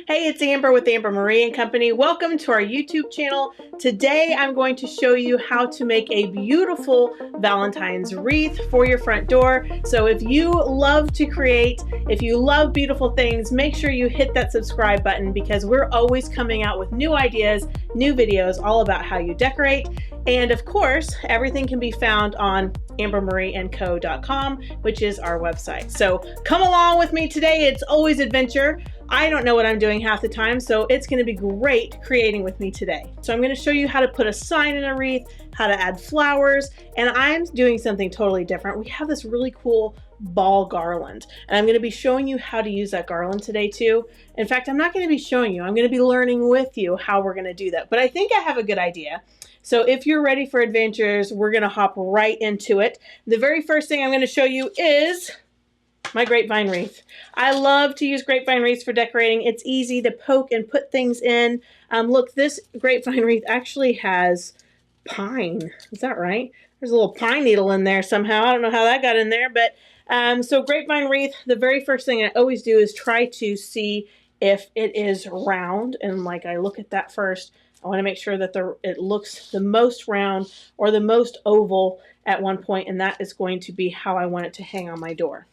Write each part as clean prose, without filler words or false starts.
Hey, it's Amber with Amber Marie and Company. Welcome to our YouTube channel. Today I'm going to show you how to make a beautiful Valentine's wreath for your front door. So if you love to create, if you love beautiful things, make sure you hit that subscribe button because we're always coming out with new ideas, new videos all about how you decorate. And of course, everything can be found on AmberMarieandCo.com, which is our website. So come along with me today. It's always adventure. I don't know what I'm doing half the time, so it's going to be great creating with me today. So I'm going to show you how to put a sign in a wreath, how to add flowers, and I'm doing something totally different. We have this really cool ball garland, and I'm going to be showing you how to use that garland today too. In fact, I'm not going to be showing you, I'm going to be learning with you how we're going to do that. But I think I have a good idea. So if you're ready for adventures, we're going to hop right into it. The very first thing I'm going to show you is my grapevine wreath. I love to use grapevine wreaths for decorating. It's easy to poke and put things in. Look, this grapevine wreath actually has pine. Is that right? There's a little pine needle in there somehow. I don't know how that got in there, but so grapevine wreath, the very first thing I always do is try to see if it is round, and like I look at that first. I want to make sure that it looks the most round or the most oval at one point, and that is going to be how I want it to hang on my door.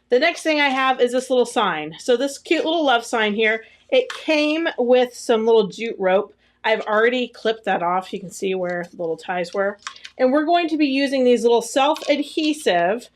The next thing I have is this little sign. So this cute little love sign here, it came with some little jute rope. I've already clipped that off. You can see where the little ties were. And we're going to be using these little self-adhesive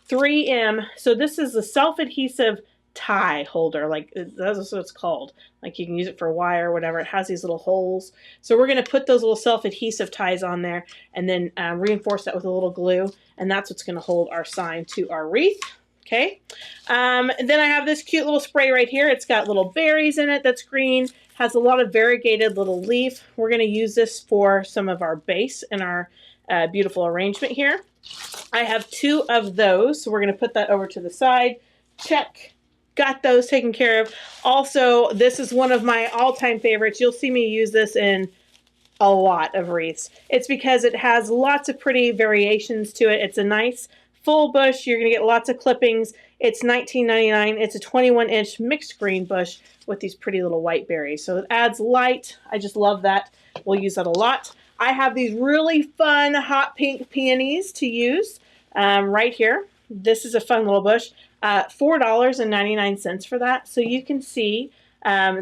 3M. So this is the self-adhesive tie holder, like that's what it's called. Like you can use it for wire or whatever. It has these little holes. So we're going to put those little self-adhesive ties on there and then reinforce that with a little glue. And that's what's going to hold our sign to our wreath. Okay. Then I have this cute little spray right here. It's got little berries in it that's green. Has a lot of variegated little leaf. We're going to use this for some of our base in our beautiful arrangement here. I have 2 of those. So we're going to put that over to the side. Check. Got those taken care of. Also, this is one of my all-time favorites. You'll see me use this in a lot of wreaths. It's because it has lots of pretty variations to it. It's a nice full bush. You're going to get lots of clippings. It's $19.99. It's a 21-inch mixed green bush with these pretty little white berries. So it adds light. I just love that. We'll use that a lot. I have these really fun hot pink peonies to use right here. This is a fun little bush. $4.99 for that. So you can see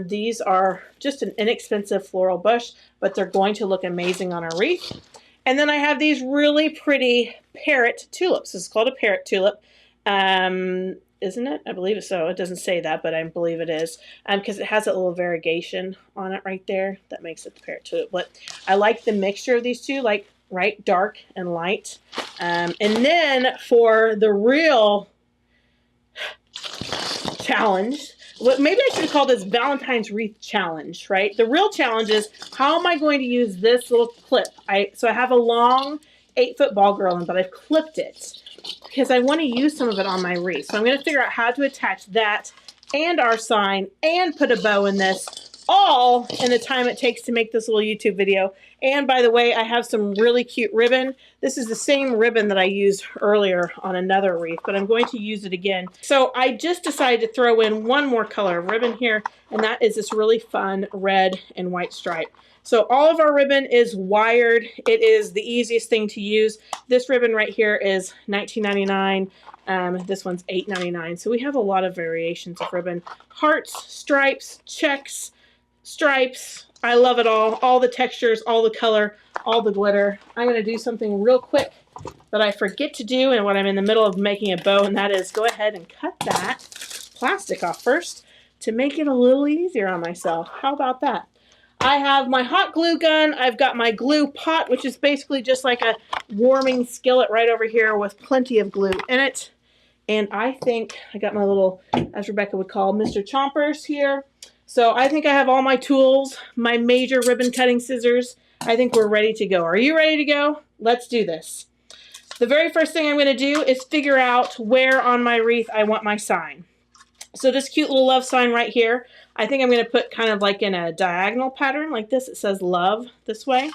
these are just an inexpensive floral bush, but they're going to look amazing on a wreath. And then I have these really pretty parrot tulips. This is called a parrot tulip. Isn't it? I believe so. It doesn't say that, but I believe it is because it has that little variegation on it right there that makes it the parrot tulip. But I like the mixture of these two, like right, dark and light. And then for the real challenge, maybe I should call this Valentine's wreath challenge, right? The real challenge is how am I going to use this little clip? So I have a long 8-foot ball garland, but I've clipped it because I want to use some of it on my wreath. So I'm going to figure out how to attach that and our sign and put a bow in this, all in the time it takes to make this little YouTube video. And by the way, I have some really cute ribbon. This is the same ribbon that I used earlier on another wreath, but I'm going to use it again. So I just decided to throw in one more color of ribbon here, and that is this really fun red and white stripe. So all of our ribbon is wired. It is the easiest thing to use. This ribbon right here is $19.99. This one's $8.99. So we have a lot of variations of ribbon. Hearts, stripes, checks, stripes. I love it all the textures, all the color, all the glitter. I'm going to do something real quick that I forget to do and when I'm in the middle of making a bow, and that is go ahead and cut that plastic off first to make it a little easier on myself. How about that? I have my hot glue gun. I've got my glue pot, which is basically just like a warming skillet right over here with plenty of glue in it. And I think I got my little, as Rebecca would call, Mr. Chompers here. So I think I have all my tools, my major ribbon cutting scissors. I think we're ready to go. Are you ready to go? Let's do this. The very first thing I'm going to do is figure out where on my wreath I want my sign. So this cute little love sign right here, I think I'm going to put kind of like in a diagonal pattern like this. It says love this way.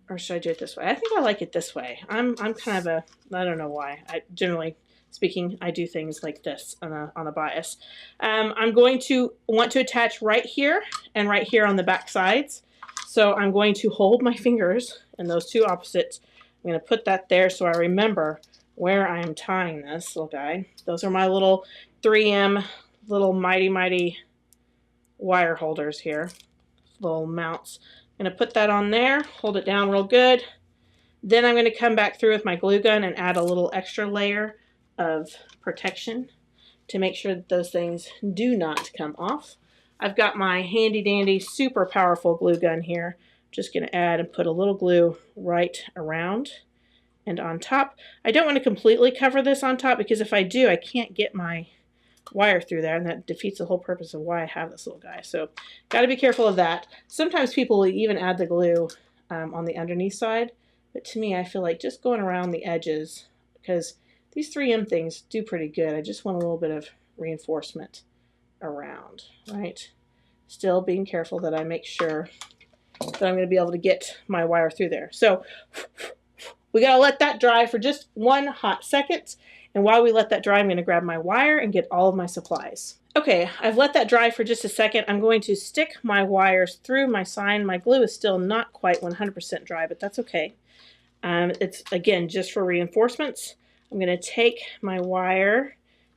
Or should I do it this way? I think I like it this way. I'm kind of a, I don't know why. I generally Speaking, I do things like this on a bias. I'm going to want to attach right here and right here on the back sides. So I'm going to hold my fingers in those two opposites. I'm going to put that there so I remember where I am tying this little guy. Those are my little 3M little mighty wire holders here, little mounts. I'm going to put that on there, hold it down real good. Then I'm going to come back through with my glue gun and add a little extra layer of protection to make sure that those things do not come off. I've got my handy dandy super powerful glue gun here. Just going to add and put a little glue right around and on top. I don't want to completely cover this on top because if I do, I can't get my wire through there, and that defeats the whole purpose of why I have this little guy. So got to be careful of that. Sometimes people will even add the glue on the underneath side, but to me I feel like just going around the edges, because these 3M things do pretty good. I just want a little bit of reinforcement around, right? Still being careful that I make sure that I'm going to be able to get my wire through there. So we got to let that dry for just 1 hot second. And while we let that dry, I'm going to grab my wire and get all of my supplies. Okay, I've let that dry for just a second. I'm going to stick my wires through my sign. My glue is still not quite 100% dry, but that's okay. It's, again, just for reinforcements. I'm going to take my wire,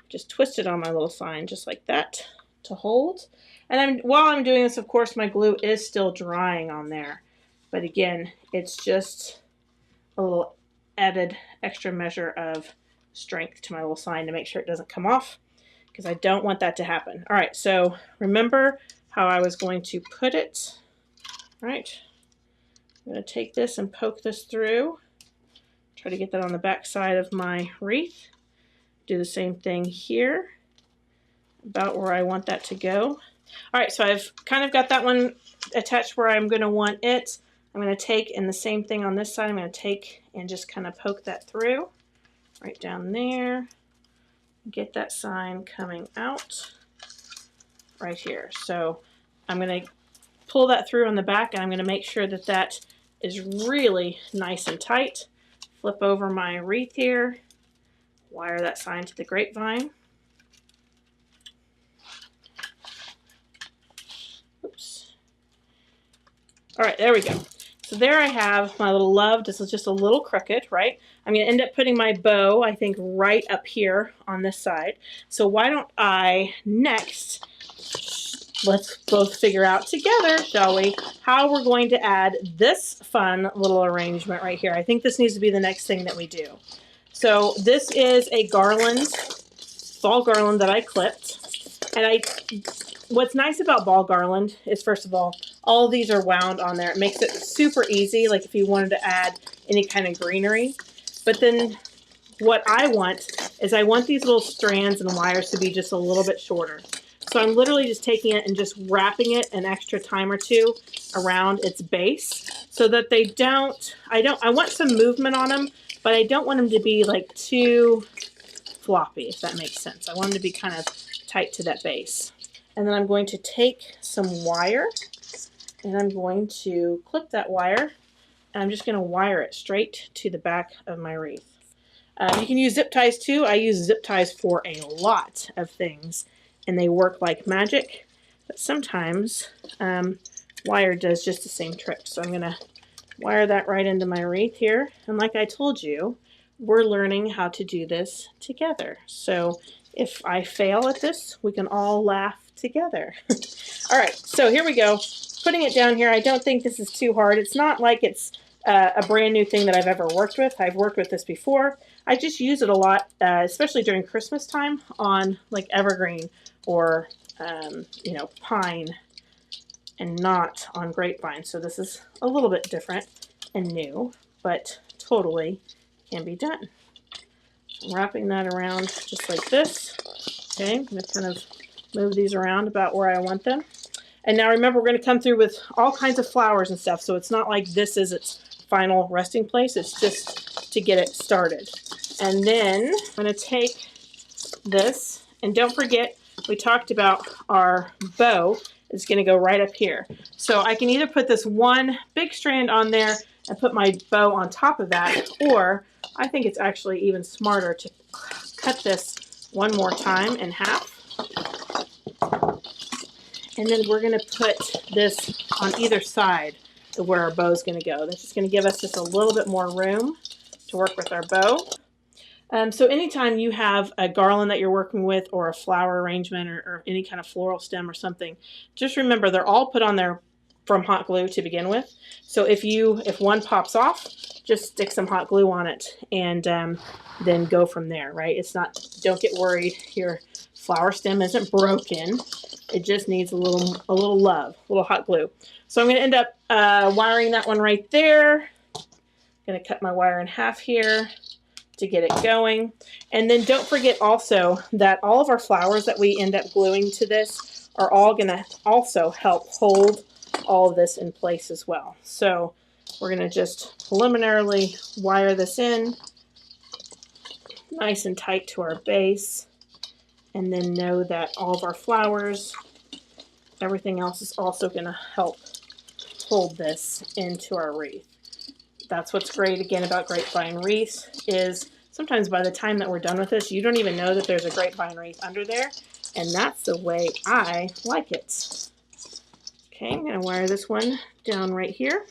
just twist it on my little sign, just like that, to hold. And while I'm doing this, of course, my glue is still drying on there. But again, it's just a little added extra measure of strength to my little sign to make sure it doesn't come off, because I don't want that to happen. All right, so remember how I was going to put it. All right, I'm going to take this and poke this through. Try to get that on the back side of my wreath. Do the same thing here, about where I want that to go. All right, so I've kind of got that one attached where I'm going to want it. I'm going to take, and the same thing on this side, I'm going to take and just kind of poke that through. Right down there, get that sign coming out right here. So I'm going to pull that through on the back, and I'm going to make sure that that is really nice and tight. Flip over my wreath here, wire that sign to the grapevine. Oops. All right, there we go. So there I have my little love. This is just a little crooked, right? I'm going to end up putting my bow, I think, right up here on this side. So why don't I next, let's both figure out together, shall we, how we're going to add this fun little arrangement right here. I think this needs to be the next thing that we do. So this is a garland, ball garland that I clipped. And what's nice about ball garland is, first of all these are wound on there. It makes it super easy, like if you wanted to add any kind of greenery. But then what I want is I want these little strands and wires to be just a little bit shorter. So I'm literally just taking it and just wrapping it an extra time or two around its base so that they don't, I want some movement on them, but I don't want them to be like too floppy, if that makes sense. I want them to be kind of tight to that base. And then I'm going to take some wire and I'm going to clip that wire, and I'm just going to wire it straight to the back of my wreath. You can use zip ties too. I use zip ties for a lot of things and they work like magic, but sometimes wire does just the same trick. So I'm going to wire that right into my wreath here. And like I told you, we're learning how to do this together. So if I fail at this, we can all laugh together. All right, so here we go. Putting it down here, I don't think this is too hard. It's not like it's a brand new thing that I've ever worked with. I've worked with this before. I just use it a lot, especially during Christmas time on like evergreen or, you know, pine, and not on grapevine. So this is a little bit different and new, but totally can be done. I'm wrapping that around just like this. Okay, I'm going to kind of move these around about where I want them. And now remember, we're going to come through with all kinds of flowers and stuff, so it's not like this is its final resting place. It's just to get it started. And then I'm going to take this, and don't forget, we talked about our bow is going to go right up here. So I can either put this one big strand on there and put my bow on top of that, or I think it's actually even smarter to cut this one more time in half. And then we're going to put this on either side of where our bow is going to go. That's just going to give us just a little bit more room to work with our bow. So anytime you have a garland that you're working with, or a flower arrangement, or any kind of floral stem or something, just remember they're all put on there from hot glue to begin with. So if one pops off, just stick some hot glue on it and then go from there, right? It's not, don't get worried, your flower stem isn't broken. It just needs a little love, a little hot glue. So I'm going to end up wiring that one right there. I'm going to cut my wire in half here to get it going. And then don't forget also that all of our flowers that we end up gluing to this are all going to also help hold all of this in place as well. So we're going to just preliminarily wire this in nice and tight to our base, and then know that all of our flowers, everything else is also going to help hold this into our wreath. That's what's great again about grapevine wreaths, is sometimes by the time that we're done with this, you don't even know that there's a grapevine wreath under there, and that's the way I like it. Okay, I'm going to wire this one down right here.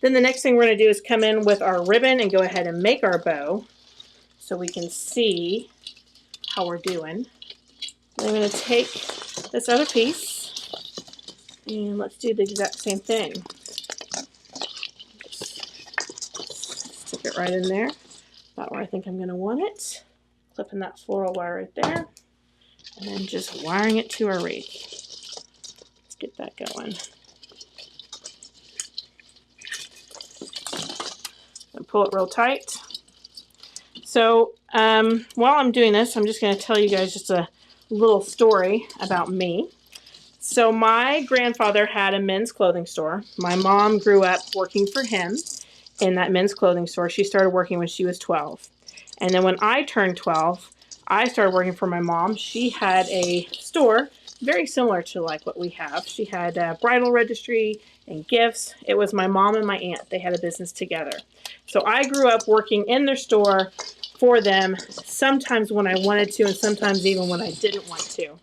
Then the next thing we're going to do is come in with our ribbon and go ahead and make our bow so we can see how we're doing. I'm going to take this other piece and let's do the exact same thing. Stick it right in there, about where I think I'm going to want it. Clipping that floral wire right there, and then just wiring it to our wreath. Let's get that going. And pull it real tight. So while I'm doing this, I'm just going to tell you guys just a little story about me. So my grandfather had a men's clothing store. My mom grew up working for him in that men's clothing store. She started working when she was 12. And then when I turned 12, I started working for my mom. She had a store very similar to like what we have. She had a bridal registry and gifts. It was my mom and my aunt. They had a business together. So I grew up working in their store for them, sometimes when I wanted to and sometimes even when I didn't want to.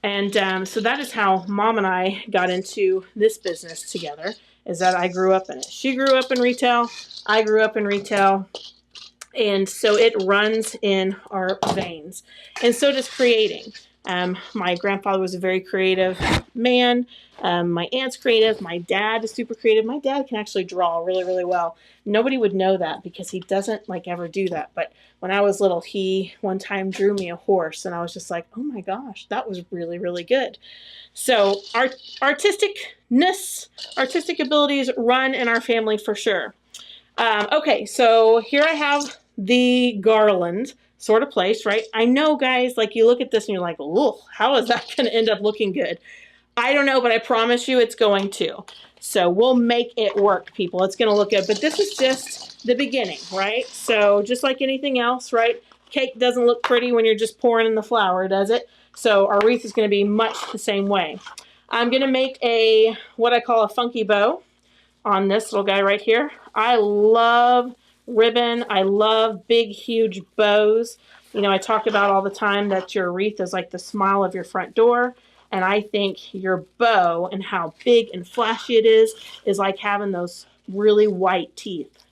And so that is how Mom and I got into this business together, is that I grew up in it. She grew up in retail, I grew up in retail, and so it runs in our veins. And so does creating. My grandfather was a very creative man. My aunt's creative. My dad is super creative. My dad can actually draw really, really well. Nobody would know that because he doesn't like ever do that. But when I was little, he one time drew me a horse, and I was just like, oh my gosh, that was really, really good. So our artistic abilities run in our family for sure. Okay, so here I have the garland sort of place, right? I know, guys, like you look at this and you're like, oh, how is that going to end up looking good? I don't know, but I promise you it's going to. So we'll make it work, people. It's going to look good. But this is just the beginning, right? So just like anything else, right? Cake doesn't look pretty when you're just pouring in the flour, does it? So our wreath is going to be much the same way. I'm going to make what I call a funky bow on this little guy right here. I love ribbon. I love big, huge bows. You know, I talk about all the time that your wreath is like the smile of your front door. And I think your bow and how big and flashy it is like having those really white teeth,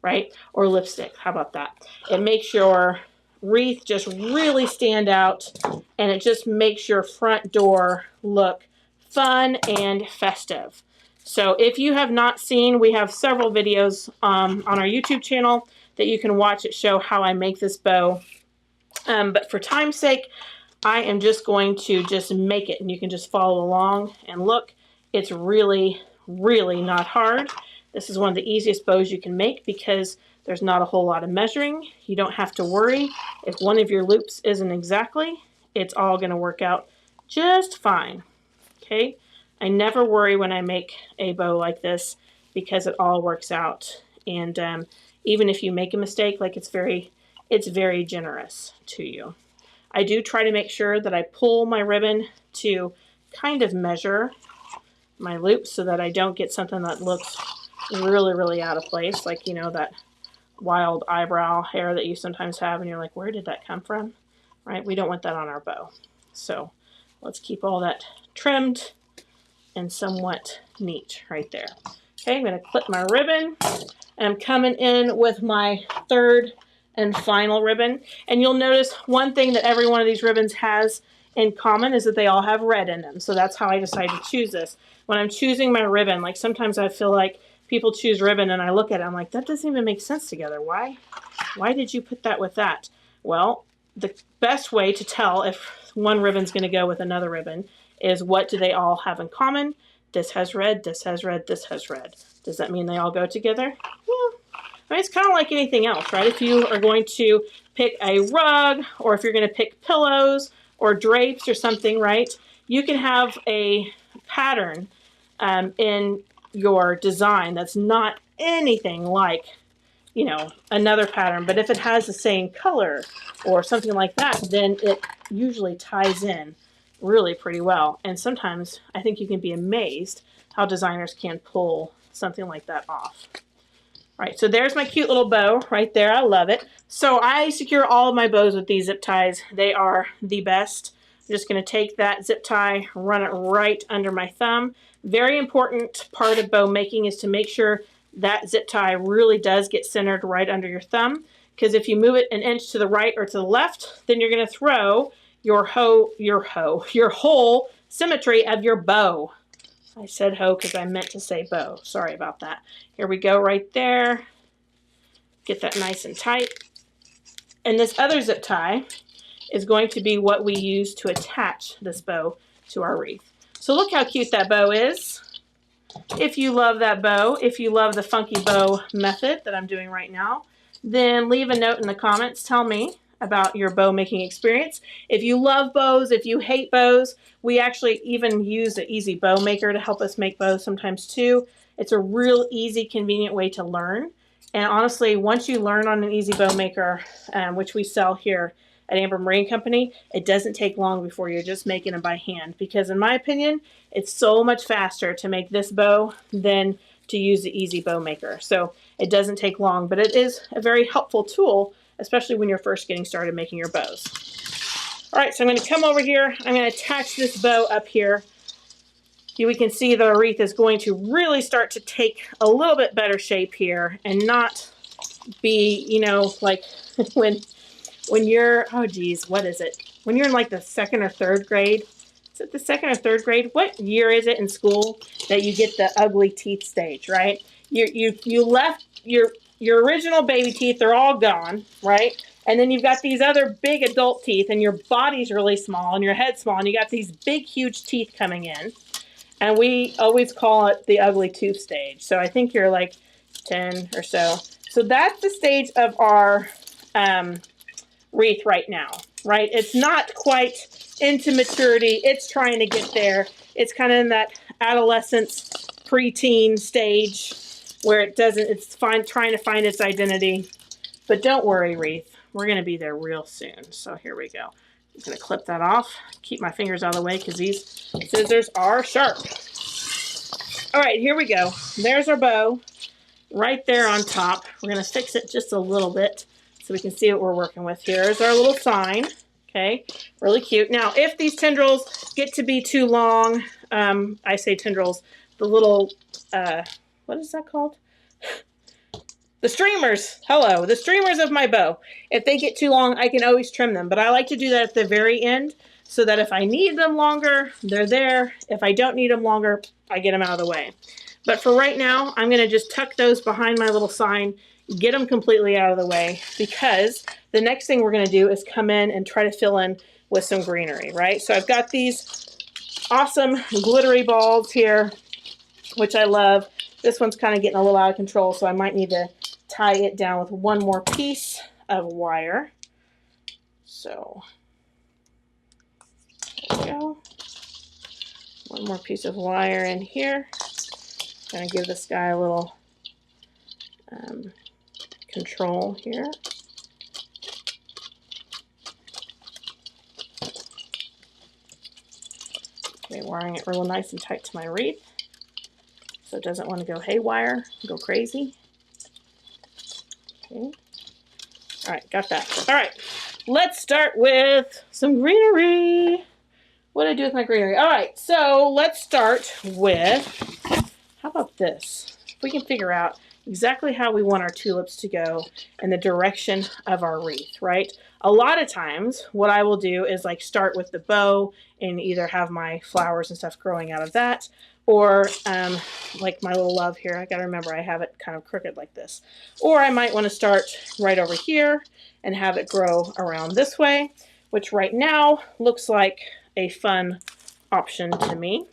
right? Or lipstick. How about that? It makes your wreath just really stand out, and it just makes your front door look fun and festive. So if you have not seen, we have several videos on our YouTube channel that you can watch that show how I make this bow. But for time's sake, I am just going to just make it, and you can just follow along and look. It's really, really not hard. This is one of the easiest bows you can make because there's not a whole lot of measuring. You don't have to worry if one of your loops isn't exactly. It's all going to work out just fine. Okay? I never worry when I make a bow like this because it all works out. And even if you make a mistake, like it's very generous to you. I do try to make sure that I pull my ribbon to kind of measure my loops so that I don't get something that looks really, really out of place, like, you know, that wild eyebrow hair that you sometimes have and you're like, where did that come from? Right? We don't want that on our bow. So let's keep all that trimmed and somewhat neat right there. Okay, I'm going to clip my ribbon, and I'm coming in with my third and final ribbon. And you'll notice one thing that every one of these ribbons has in common is that they all have red in them. So that's how I decided to choose this. When I'm choosing my ribbon, like sometimes I feel like people choose ribbon and I look at it, I'm like, that doesn't even make sense together. Why did you put that with that? Well, the best way to tell if one ribbon's going to go with another ribbon is what do they all have in common? This has red, this has red, this has red. Does that mean they all go together? Yeah. I mean, it's kind of like anything else, right? If you are going to pick a rug, or if you're going to pick pillows or drapes or something, right? You can have a pattern in your design that's not anything like, you know, another pattern. But if it has the same color or something like that, then it usually ties in really pretty well. And sometimes I think you can be amazed how designers can pull something like that off. Right, so there's my cute little bow right there. I love it. So I secure all of my bows with these zip ties. They are the best. I'm just going to take that zip tie, run it right under my thumb. Very important part of bow making is to make sure that zip tie really does get centered right under your thumb, because if you move it an inch to the right or to the left, then you're going to throw your whole symmetry of your bow. I said hoe because I meant to say bow. Sorry about that. Here we go right there. Get that nice and tight. And this other zip tie is going to be what we use to attach this bow to our wreath. So look how cute that bow is. If you love that bow, if you love the funky bow method that I'm doing right now, then leave a note in the comments. Tell me about your bow making experience. If you love bows, if you hate bows, we actually even use the Easy Bow Maker to help us make bows sometimes too. It's a real easy, convenient way to learn. And honestly, once you learn on an Easy Bow Maker, which we sell here at AmberMarieandCompany, it doesn't take long before you're just making them by hand. Because in my opinion, it's so much faster to make this bow than to use the Easy Bow Maker. So it doesn't take long, but it is a very helpful tool, especially when you're first getting started making your bows. All right, so I'm going to come over here. I'm going to attach this bow up here. Here we can see the wreath is going to really start to take a little bit better shape here and not be, you know, like when you're, oh geez, what is it? When you're in like the second or third grade. Is it the second or third grade? What year is it in school that you get the ugly teeth stage, right? You left your original baby teeth, they're all gone, right? And then you've got these other big adult teeth, and your body's really small and your head's small, and you got these big, huge teeth coming in. And we always call it the ugly tooth stage. So I think you're like 10 or so. So that's the stage of our wreath right now, right? It's not quite into maturity. It's trying to get there. It's kind of in that adolescence, preteen stage where it's trying to find its identity. But don't worry, wreath. We're going to be there real soon. So here we go. I'm going to clip that off. Keep my fingers out of the way because these scissors are sharp. All right, here we go. There's our bow right there on top. We're going to fix it just a little bit so we can see what we're working with. Here's our little sign. Okay, really cute. Now, if these tendrils get to be too long, I say tendrils, the little, what is that called? The streamers, hello, the streamers of my bow. If they get too long, I can always trim them. But I like to do that at the very end so that if I need them longer, they're there. If I don't need them longer, I get them out of the way. But for right now, I'm going to just tuck those behind my little sign, get them completely out of the way, because the next thing we're going to do is come in and try to fill in with some greenery, right? So I've got these awesome glittery balls here, which I love. This one's kind of getting a little out of control, so I might need to tie it down with one more piece of wire. So there we go. One more piece of wire in here. Gonna give this guy a little control here. Okay, wiring it real nice and tight to my wreath so it doesn't want to go haywire, go crazy. Okay. All right, got that. All right, let's start with some greenery. What do I do with my greenery? All right, so let's start with, how about this? If we can figure out exactly how we want our tulips to go in the direction of our wreath, right? A lot of times what I will do is like start with the bow and either have my flowers and stuff growing out of that, or like my little love here, I gotta remember I have it kind of crooked like this. Or I might want to start right over here and have it grow around this way, which right now looks like a fun option to me.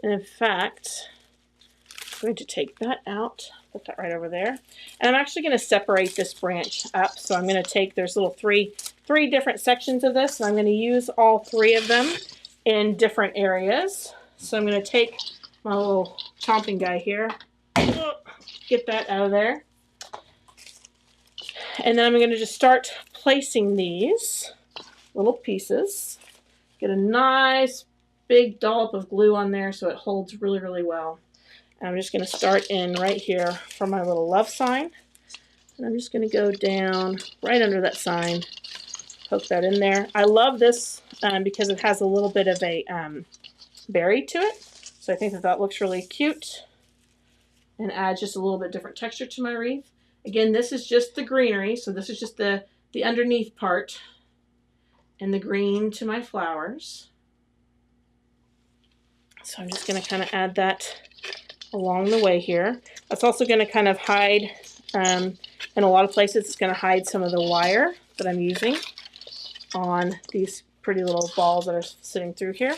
And in fact, I'm going to take that out, put that right over there. And I'm actually going to separate this branch up. So I'm going to take, there's little three different sections of this, and I'm going to use all 3 of them in different areas. So I'm going to take my little chomping guy here, get that out of there. And then I'm going to just start placing these little pieces. Get a nice big dollop of glue on there so it holds really, really well. And I'm just going to start in right here for my little love sign. And I'm just going to go down right under that sign, poke that in there. I love this because it has a little bit of a berry to it. So I think that looks really cute and adds just a little bit different texture to my wreath. Again, this is just the greenery, so this is just the underneath part and the green to my flowers. So I'm just going to kind of add that along the way here. That's also going to kind of hide, in a lot of places, it's going to hide some of the wire that I'm using on these pretty little balls that are sitting through here.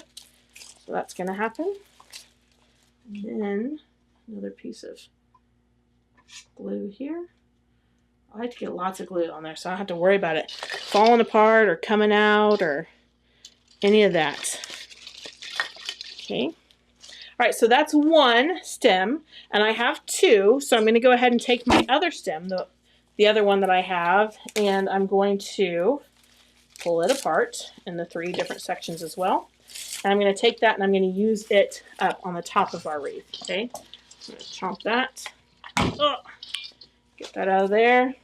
So that's going to happen. And then another piece of glue here. I like to get lots of glue on there so I don't have to worry about it falling apart or coming out or any of that. Okay. All right, so that's one stem, and I have 2, so I'm going to go ahead and take my other stem, the other one that I have, and I'm going to pull it apart in the 3 different sections as well. And I'm going to take that and I'm going to use it up on the top of our wreath. Okay, I'm going to chomp that. Oh, get that out of there.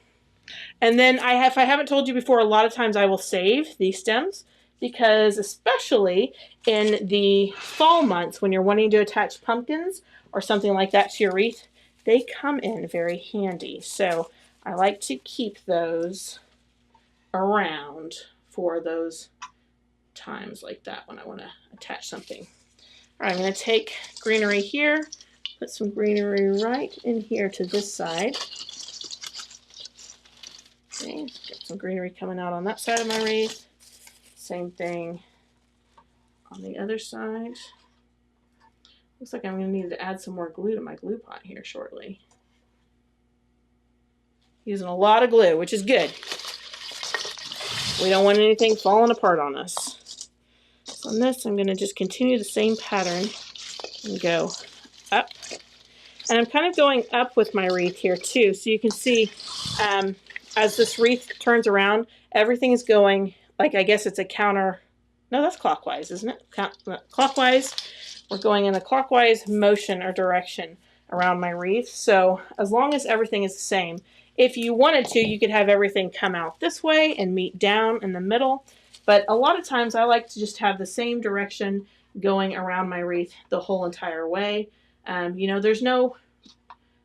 And then if I haven't told you before, a lot of times I will save these stems because especially in the fall months when you're wanting to attach pumpkins or something like that to your wreath, they come in very handy. So I like to keep those around for those times like that when I want to attach something. All right, I'm going to take greenery here, put some greenery right in here to this side. Okay, got some greenery coming out on that side of my wreath. Same thing on the other side. Looks like I'm going to need to add some more glue to my glue pot here shortly. Using a lot of glue, which is good. We don't want anything falling apart on us. So on this, I'm going to just continue the same pattern and go up. And I'm kind of going up with my wreath here too. So you can see as this wreath turns around, everything is going, like I guess it's a counter, no, that's clockwise, isn't it? Clockwise. We're going in a clockwise motion or direction around my wreath. So as long as everything is the same, if you wanted to, you could have everything come out this way and meet down in the middle. But a lot of times I like to just have the same direction going around my wreath the whole entire way. You know, there's no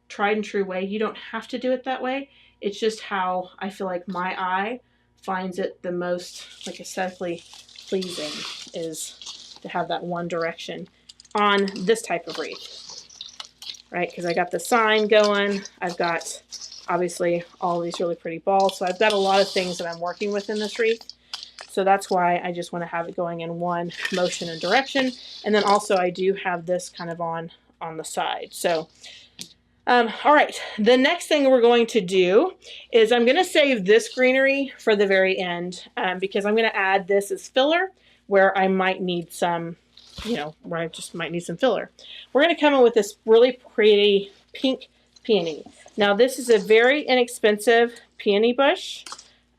tried and true way. You don't have to do it that way. It's just how I feel like my eye finds it the most like aesthetically pleasing is to have that one direction on this type of wreath, right? Because I got the sign going. I've got obviously all these really pretty balls. So I've got a lot of things that I'm working with in this wreath. So that's why I just want to have it going in one motion and direction. And then also I do have this kind of on the side. So all right, the next thing we're going to do is I'm going to save this greenery for the very end because I'm going to add this as filler where I might need some, you know, where I just might need some filler. We're going to come in with this really pretty pink peony. Now this is a very inexpensive peony bush.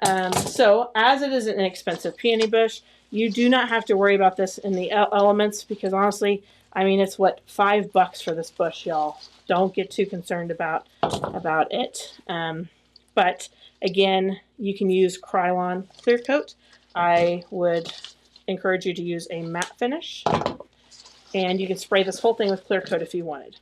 So as it is an inexpensive peony bush, You do not have to worry about this in the elements because honestly, I mean, it's what, $5 for this bush, y'all. Don't get too concerned about it. But again, you can use Krylon clear coat. I would encourage you to use a matte finish, and you can spray this whole thing with clear coat if you wanted.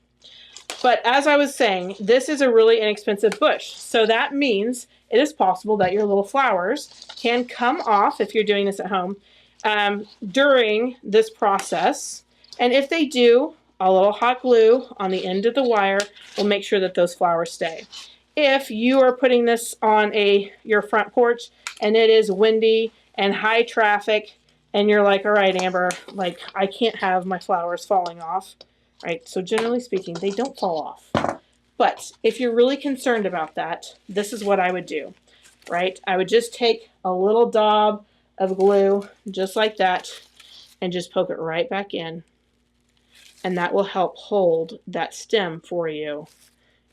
But as I was saying, this is a really inexpensive bush. So that means it is possible that your little flowers can come off if you're doing this at home during this process. And if they do, a little hot glue on the end of the wire will make sure that those flowers stay. If you are putting this on your front porch and it is windy and high traffic and you're like, all right, Amber, like I can't have my flowers falling off. Right, so generally speaking, they don't fall off. But if you're really concerned about that, this is what I would do, right? I would just take a little daub of glue, just like that, and just poke it right back in. And that will help hold that stem for you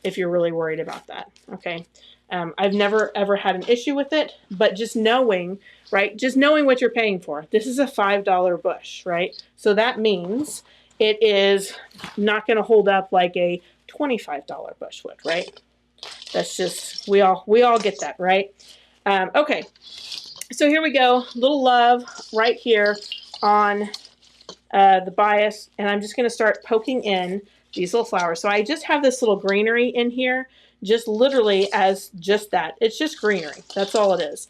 if you're really worried about that, okay? I've never, ever had an issue with it, but just knowing, right, just knowing what you're paying for. This is a $5 bush, right? So that means it is not going to hold up like a $25 bush would, right? That's just, we all get that, right? Okay, so here we go. Little love right here on the bias, and I'm just going to start poking in these little flowers. So I just have this little greenery in here, just literally as just that. It's just greenery. That's all it is.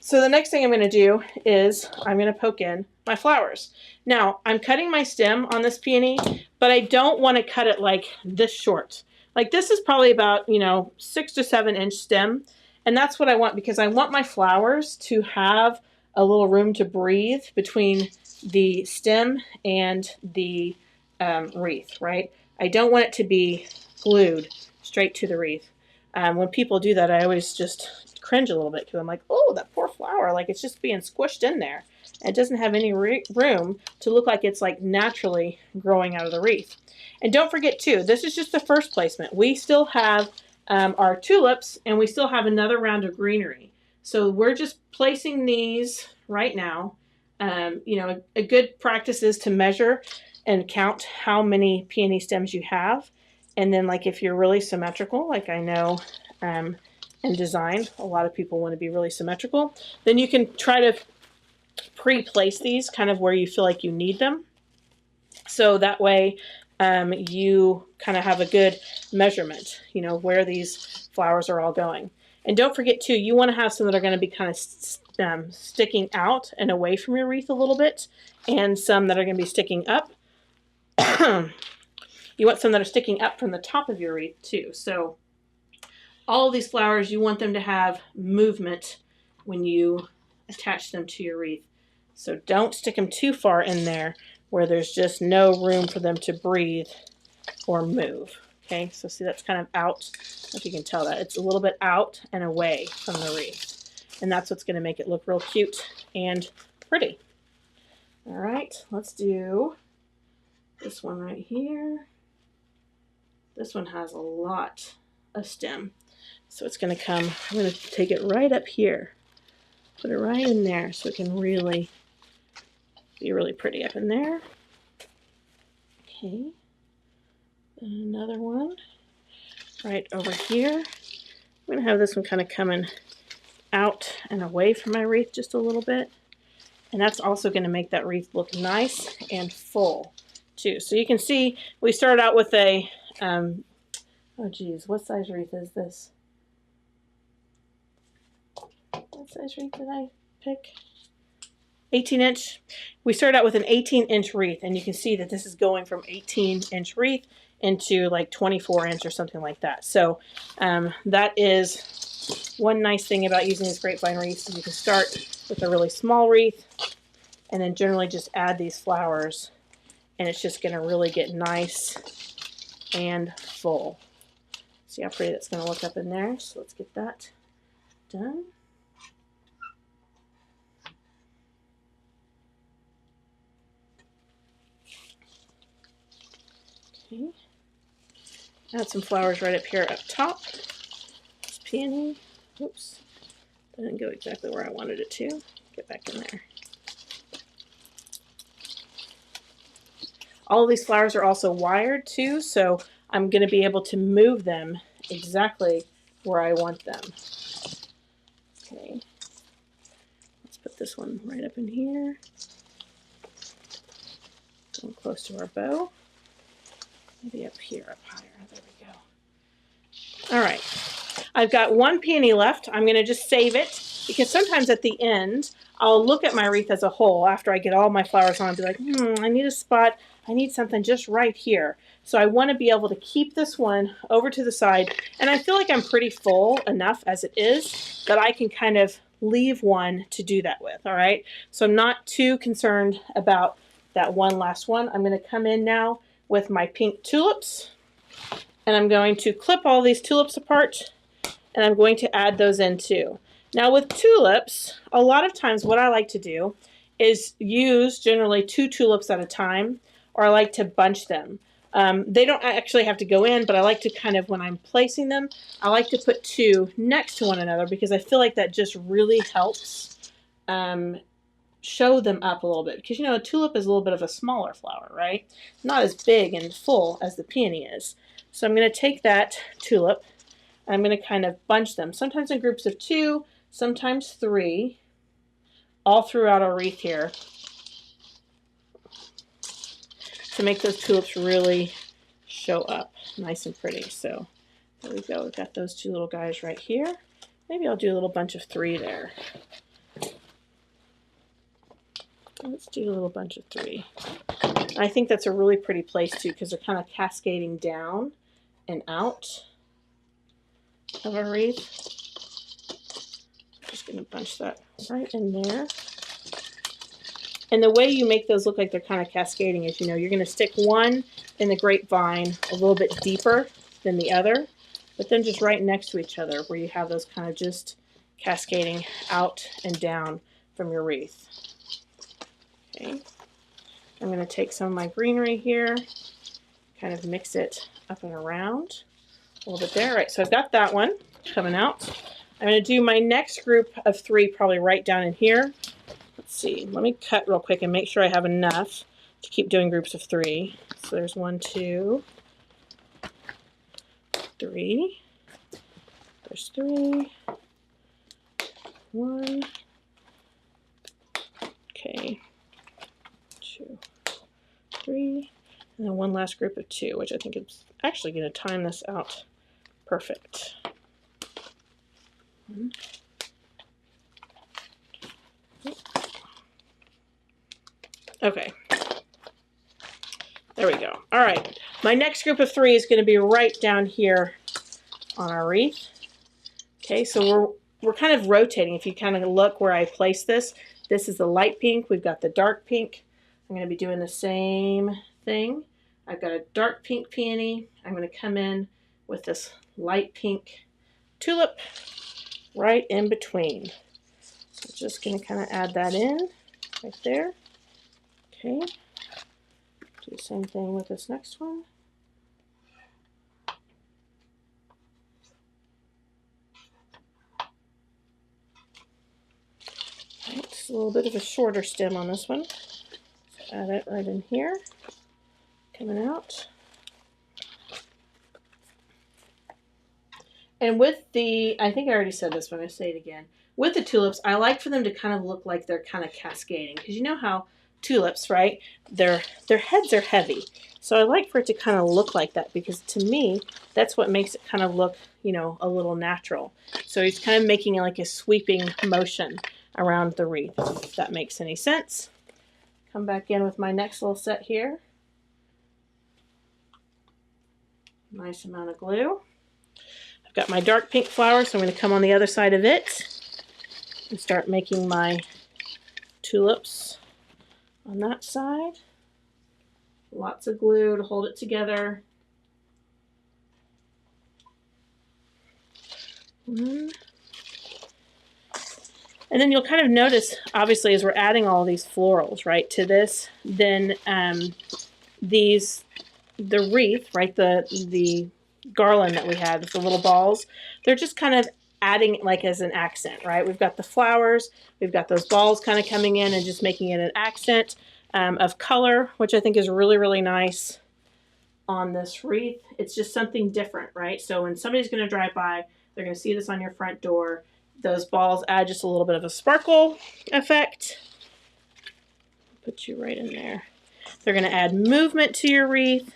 So the next thing I'm going to do is I'm going to poke in my flowers. Now, I'm cutting my stem on this peony, but I don't want to cut it like this short. Like this is probably about, 6 to 7 inch stem. And that's what I want because I want my flowers to have a little room to breathe between the stem and the wreath, right? I don't want it to be glued straight to the wreath. When people do that, I always just cringe a little bit because I'm like, oh, that poor flower, like it's just being squished in there. It doesn't have any room to look like it's like naturally growing out of the wreath. And don't forget too, this is just the first placement. We still have our tulips and we still have another round of greenery. So we're just placing these right now. A good practice is to measure and count how many peony stems you have. And then like if you're really symmetrical, like I know in design, a lot of people want to be really symmetrical, then you can try to pre-place these kind of where you feel like you need them. So that way you kind of have a good measurement, where these flowers are all going. And don't forget too, you want to have some that are going to be kind of sticking out and away from your wreath a little bit, and some that are going to be sticking up. You want some that are sticking up from the top of your wreath too. So all of these flowers, you want them to have movement when you attach them to your wreath. So don't stick them too far in there where there's just no room for them to breathe or move. Okay, so see that's kind of out. I don't know if you can tell that. It's a little bit out and away from the wreath. And that's what's going to make it look real cute and pretty. All right, let's do this one right here. This one has a lot of stem. So it's going to come, I'm going to take it right up here. Put it right in there so it can really be really pretty up in there. Okay. Another one right over here. I'm going to have this one kind of coming out and away from my wreath just a little bit. And that's also going to make that wreath look nice and full too. So you can see we started out with a, oh geez, what size wreath is this? What size wreath did I pick? 18 inch. We started out with an 18-inch wreath, and you can see that this is going from 18-inch wreath into like 24-inch or something like that. So that is one nice thing about using these grapevine wreaths. You can start with a really small wreath and then generally just add these flowers, and it's just going to really get nice and full. See how pretty that's going to look up in there? So let's get that done. Okay. Add some flowers right up here up top. This peony. Oops. That didn't go exactly where I wanted it to. Get back in there. All of these flowers are also wired too, so I'm going to be able to move them exactly where I want them. Okay, let's put this one right up in here. Going close to our bow. Maybe up here, up higher. There we go. All right. I've got one peony left. I'm going to just save it because sometimes at the end, I'll look at my wreath as a whole after I get all my flowers on and be like, I need a spot. I need something just right here. So I want to be able to keep this one over to the side. And I feel like I'm pretty full enough as it is that I can kind of leave one to do that with. All right. So I'm not too concerned about that one last one. I'm going to come in now with my pink tulips. And I'm going to clip all these tulips apart. And I'm going to add those in too. Now with tulips, a lot of times what I like to do is use generally 2 tulips at a time, or I like to bunch them. They don't actually have to go in, but I like to kind of, when I'm placing them, I like to put 2 next to one another because I feel like that just really helps show them up a little bit. Because, you know, a tulip is a little bit of a smaller flower, right? Not as big and full as the peony is. So I'm going to take that tulip, I'm going to kind of bunch them, sometimes in groups of 2, sometimes 3, all throughout our wreath here, to make those tulips really show up nice and pretty. So there we go. We've got those 2 little guys right here. Maybe I'll do a little bunch of 3 there. Let's do a little bunch of 3. I think that's a really pretty place too because they're kind of cascading down and out of our wreath. Just going to bunch that right in there. And the way you make those look like they're kind of cascading is, you know, you're going to stick one in the grapevine a little bit deeper than the other, but then just right next to each other where you have those kind of just cascading out and down from your wreath. Okay. I'm going to take some of my greenery here, kind of mix it up and around a little bit there. All right, so I've got that one coming out. I'm going to do my next group of 3 probably right down in here. Let's see. Let me cut real quick and make sure I have enough to keep doing groups of 3. So there's 1, 2, 3. There's 3. 1. Okay. 2, 3. And then one last group of 2, which I think is actually going to time this out perfect. Okay. There we go. All right. My next group of 3 is going to be right down here on our wreath. Okay, so we're kind of rotating. If you kind of look where I place this, this is the light pink. We've got the dark pink. I'm going to be doing the same thing. I've got a dark pink peony. I'm going to come in with this light pink tulip right in between. So just going to kind of add that in right there. Okay. Do the same thing with this next one. It's a little bit of a shorter stem on this one. So add it right in here. Coming out. And with the, I think I already said this, but I'm going to say it again. With the tulips, I like for them to kind of look like they're kind of cascading. Because you know how tulips, right, their heads are heavy. So I like for it to kind of look like that because to me, that's what makes it kind of look, you know, a little natural. So he's kind of making it like a sweeping motion around the wreath, if that makes any sense. Come back in with my next little set here. Nice amount of glue. I've got my dark pink flower, so I'm going to come on the other side of it and start making my tulips on that side. Lots of glue to hold it together. And then you'll kind of notice, obviously, as we're adding all these florals, right, to this, then the wreath, right, the garland that we had with the little balls, they're just kind of adding like as an accent, right? We've got the flowers, we've got those balls kind of coming in and just making it an accent. of color, which I think is really, really nice on this wreath. It's just something different, right? So when somebody's going to drive by, they're going to see this on your front door. Those balls add just a little bit of a sparkle effect. Put you right in there. They're going to add movement to your wreath,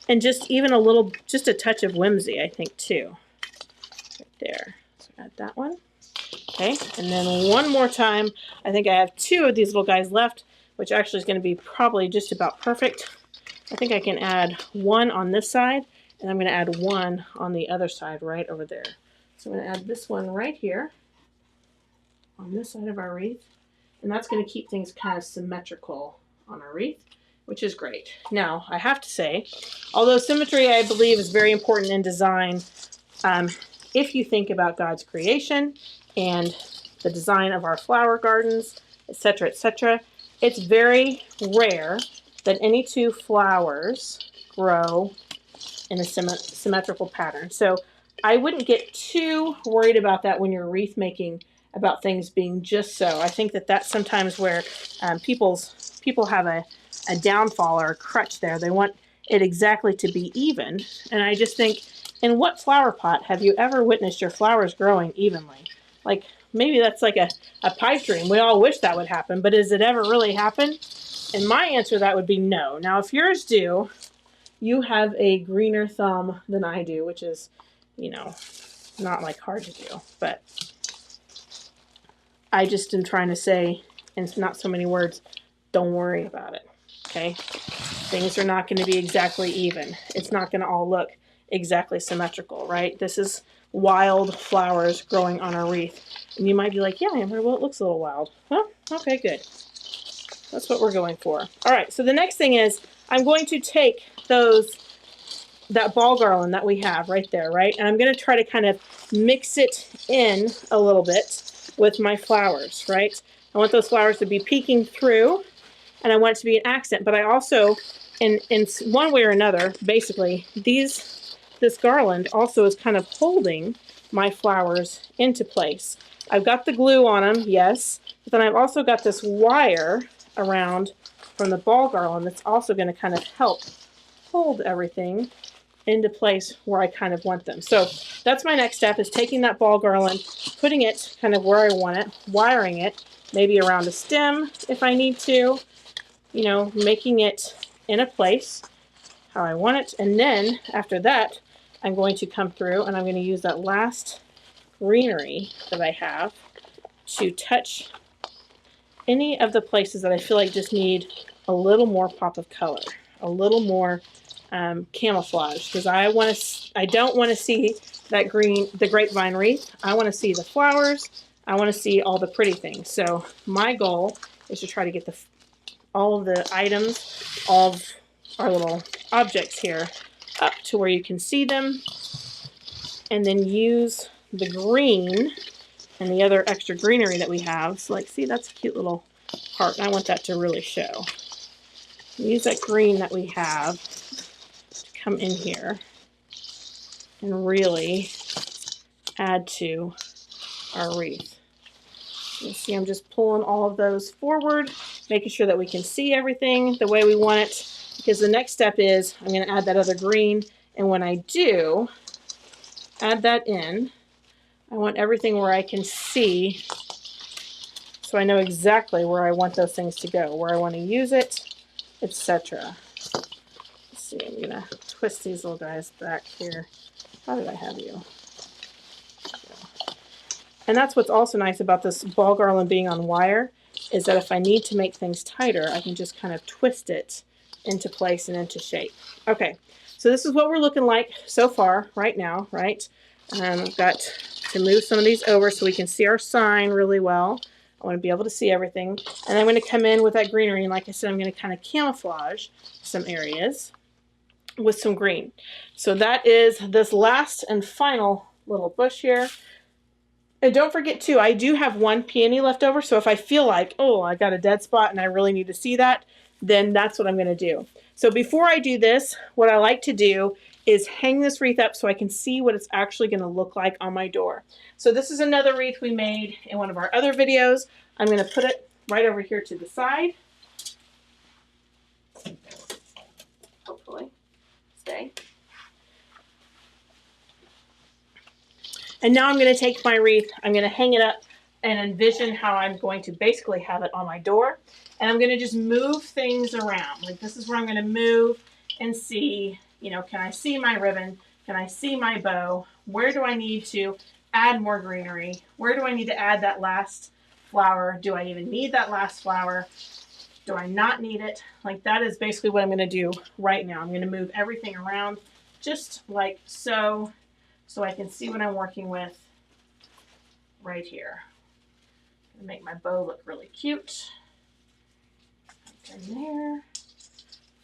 and just even a little, just a touch of whimsy, I think, too. Right there. So add that one. Okay, and then one more time. I think I have 2 of these little guys left, which actually is going to be probably just about perfect. I think I can add 1 on this side, and I'm going to add 1 on the other side right over there. So I'm going to add this one right here on this side of our wreath, and that's going to keep things kind of symmetrical on our wreath, which is great. Now, I have to say, although symmetry, I believe, is very important in design, if you think about God's creation and the design of our flower gardens, etc., etc., it's very rare that any 2 flowers grow in a symmetrical pattern. So I wouldn't get too worried about that when you're wreath making, about things being just so. I think that that's sometimes where people have a downfall or a crutch there. They want it exactly to be even. And I just think, in what flower pot have you ever witnessed your flowers growing evenly? Like, maybe that's like a pipe dream. We all wish that would happen, but does it ever really happen? And my answer to that would be no. Now, if yours do, you have a greener thumb than I do, which is, you know, not like hard to do. But I just am trying to say, in not so many words, don't worry about it, okay? Things are not going to be exactly even. It's not going to all look exactly symmetrical, right? This is wild flowers growing on a wreath. And you might be like, yeah, Amber, well, it looks a little wild. Well, okay, good. That's what we're going for. All right, so the next thing is I'm going to take that ball garland that we have right there, right? And I'm going to try to kind of mix it in a little bit with my flowers, right? I want those flowers to be peeking through, and I want it to be an accent. But I also, in one way or another, basically, this garland also is kind of holding my flowers into place. I've got the glue on them, yes, but then I've also got this wire around from the ball garland that's also going to kind of help hold everything into place where I kind of want them. So that's my next step, is taking that ball garland, putting it kind of where I want it, wiring it, maybe around a stem if I need to, you know, making it in a place how I want it. And then after that, I'm going to come through and I'm going to use that last greenery that I have to touch any of the places that I feel like just need a little more pop of color, a little more camouflage, because I don't want to see that the grapevine wreath. I want to see the flowers. I want to see all the pretty things. So my goal is to try to get all of the items, all of our little objects here, up to where you can see them, and then use the green and the other extra greenery that we have. So like, see, that's a cute little heart, and I want that to really show. Use that green that we have to come in here and really add to our wreath. You see, I'm just pulling all of those forward, making sure that we can see everything the way we want it, because the next step is I'm going to add that other green, and when I do add that in, I want everything where I can see, so I know exactly where I want those things to go, where I want to use it, etc. Let's see, I'm going to twist these little guys back here. How did I have you? And that's what's also nice about this ball garland being on wire, is that if I need to make things tighter, I can just kind of twist it into place and into shape. Okay, so this is what we're looking like so far right now, right? I've got to move some of these over so we can see our sign really well. I want to be able to see everything. And I'm going to come in with that greenery, and like I said, I'm going to kind of camouflage some areas with some green. So that is this last and final little bush here. And don't forget too, I do have one peony left over, so if I feel like, oh, I got a dead spot and I really need to see that, then that's what I'm going to do. So before I do this, what I like to do is hang this wreath up so I can see what it's actually going to look like on my door. So this is another wreath we made in one of our other videos. I'm going to put it right over here to the side. Hopefully stay. And now I'm going to take my wreath, I'm going to hang it up and envision how I'm going to basically have it on my door. And I'm going to just move things around. Like this is where I'm going to move and see, you know, can I see my ribbon? Can I see my bow? Where do I need to add more greenery? Where do I need to add that last flower? Do I even need that last flower? Do I not need it? Like that is basically what I'm going to do right now. I'm going to move everything around just like so. So I can see what I'm working with right here. Make my bow look really cute. Right in there.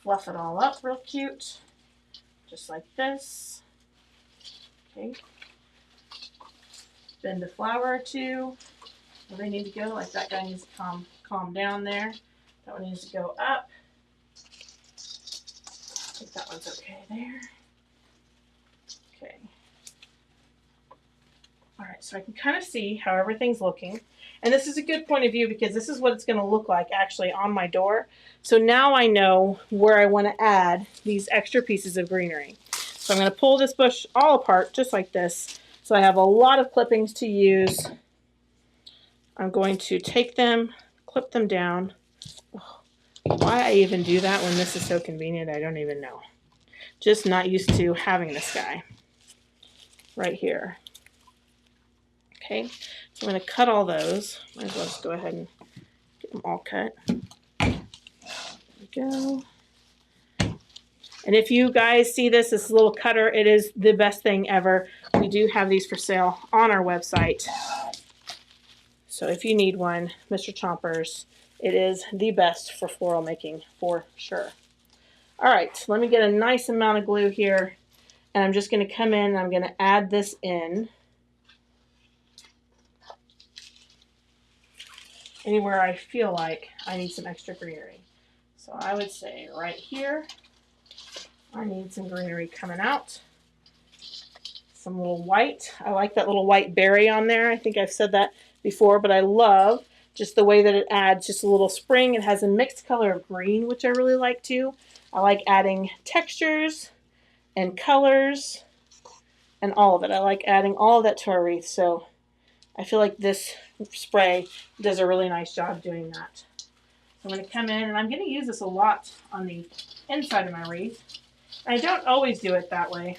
Fluff it all up real cute. Just like this. Okay. Bend a flower or two. Where they need to go. Like that guy needs to calm down there. That one needs to go up. I think that one's okay there. Okay. All right, so I can kind of see how everything's looking. And this is a good point of view because this is what it's going to look like actually on my door. So now I know where I want to add these extra pieces of greenery. So I'm going to pull this bush all apart just like this. So I have a lot of clippings to use. I'm going to take them, clip them down. Oh, why I even do that when this is so convenient, I don't even know. Just not used to having this guy right here. Okay, so I'm going to cut all those. Might as well just go ahead and get them all cut. There we go. And if you guys see this little cutter, it is the best thing ever. We do have these for sale on our website. So if you need one, Mr. Chompers, it is the best for floral making for sure. All right, let me get a nice amount of glue here. And I'm just going to come in and I'm going to add this in. Anywhere I feel like I need some extra greenery. So I would say right here, I need some greenery coming out. Some little white. I like that little white berry on there. I think I've said that before, but I love just the way that it adds just a little spring. It has a mixed color of green, which I really like too. I like adding textures and colors and all of it. I like adding all of that to our wreath. So I feel like this spray does a really nice job doing that. So I'm going to come in, and I'm going to use this a lot on the inside of my wreath. I don't always do it that way,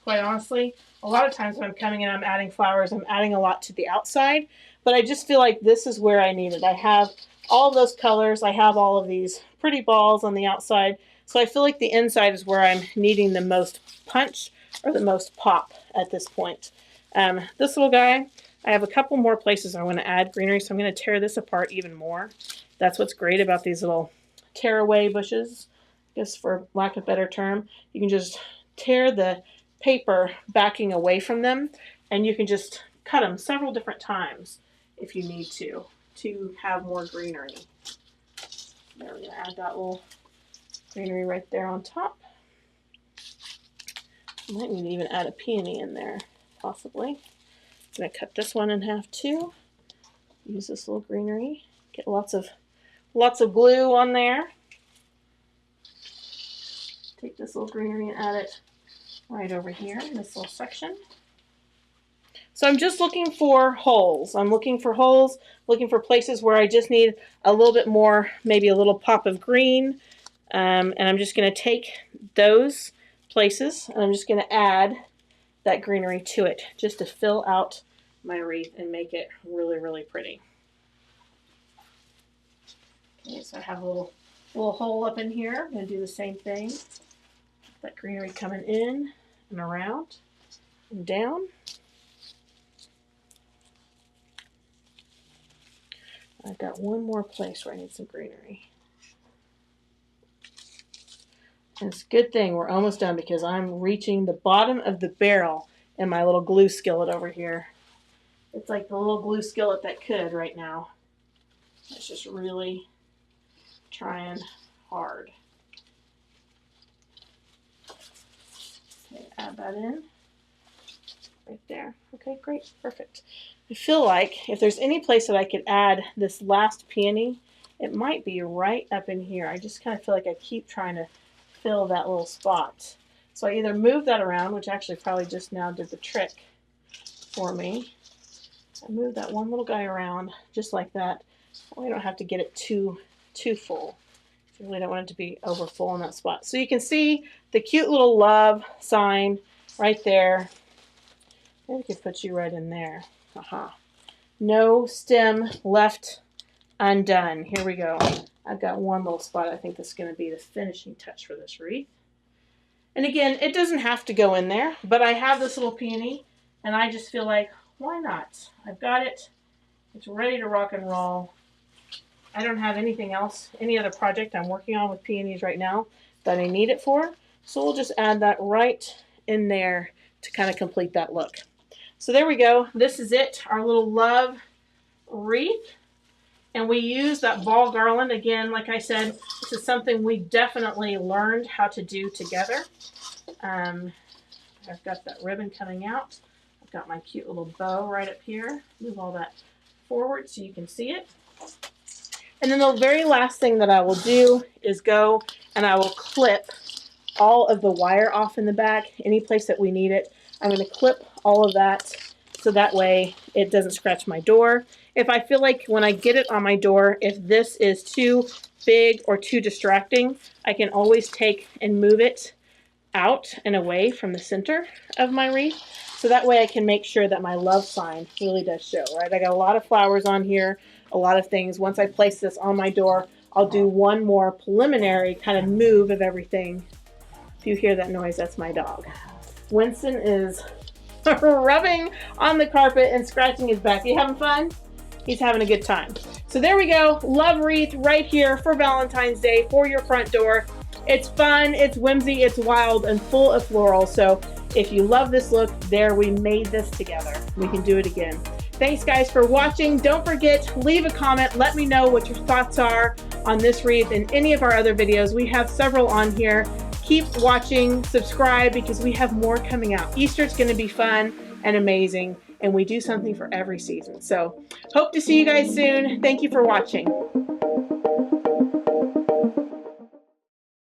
quite honestly. A lot of times when I'm coming in, I'm adding flowers, I'm adding a lot to the outside, but I just feel like this is where I need it. I have all of those colors. I have all of these pretty balls on the outside, so I feel like the inside is where I'm needing the most punch or the most pop at this point. This little guy, I have a couple more places I want to add greenery, so I'm going to tear this apart even more. That's what's great about these little tearaway bushes, I guess for lack of a better term. You can just tear the paper backing away from them, and you can just cut them several different times if you need to have more greenery. There, we're going to add that little greenery right there on top. Might need to even add a peony in there, possibly. I'm going to cut this one in half too. Use this little greenery. Get lots of glue on there. Take this little greenery and add it right over here in this little section. So I'm just looking for holes. I'm looking for holes, looking for places where I just need a little bit more, maybe a little pop of green. And I'm just going to take those places and I'm just going to add that greenery to it just to fill out my wreath and make it really, really pretty. Okay, so I have a little hole up in here. I'm going to do the same thing. That greenery coming in and around and down. I've got one more place where I need some greenery. And it's a good thing we're almost done because I'm reaching the bottom of the barrel in my little glue skillet over here. It's like the little glue skillet that could right now. It's just really trying hard. Okay, add that in right there. Okay, great, perfect. I feel like if there's any place that I could add this last peony, It might be right up in here. I just kind of feel like I keep trying to fill that little spot. So I either move that around, which actually probably just now did the trick for me. I move that one little guy around just like that. We don't have to get it too full. You really don't want it to be over full in that spot. So you can see the cute little love sign right there. Maybe we could put you right in there. Aha. No stem left undone. Here we go. I've got one little spot. I think this is going to be the finishing touch for this wreath. And again, it doesn't have to go in there, but I have this little peony, and I just feel like, why not? I've got it. It's ready to rock and roll. I don't have anything else, any other project I'm working on with peonies right now that I need it for. So we'll just add that right in there to kind of complete that look. So there we go. This is it, our little love wreath. And we use that ball garland. Again, like I said, this is something we definitely learned how to do together. I've got that ribbon coming out. I've got my cute little bow right up here. Move all that forward so you can see it. And then the very last thing that I will do is go and I will clip all of the wire off in the back, any place that we need it. I'm going to clip all of that so that way it doesn't scratch my door. If I feel like when I get it on my door, if this is too big or too distracting, I can always take and move it out and away from the center of my wreath. So that way I can make sure that my love sign really does show, right? I got a lot of flowers on here, a lot of things. Once I place this on my door, I'll do one more preliminary kind of move of everything. If you hear that noise, that's my dog. Winston is rubbing on the carpet and scratching his back. Are you having fun? He's having a good time. So there we go. Love wreath right here for Valentine's Day for your front door. It's fun, it's whimsy, it's wild, and full of floral. So if you love this look, there, we made this together. We can do it again. Thanks guys for watching. Don't forget, leave a comment. Let me know what your thoughts are on this wreath and any of our other videos. We have several on here. Keep watching, subscribe, because we have more coming out. Easter's going to be fun and amazing, and we do something for every season. So hope to see you guys soon. Thank you for watching.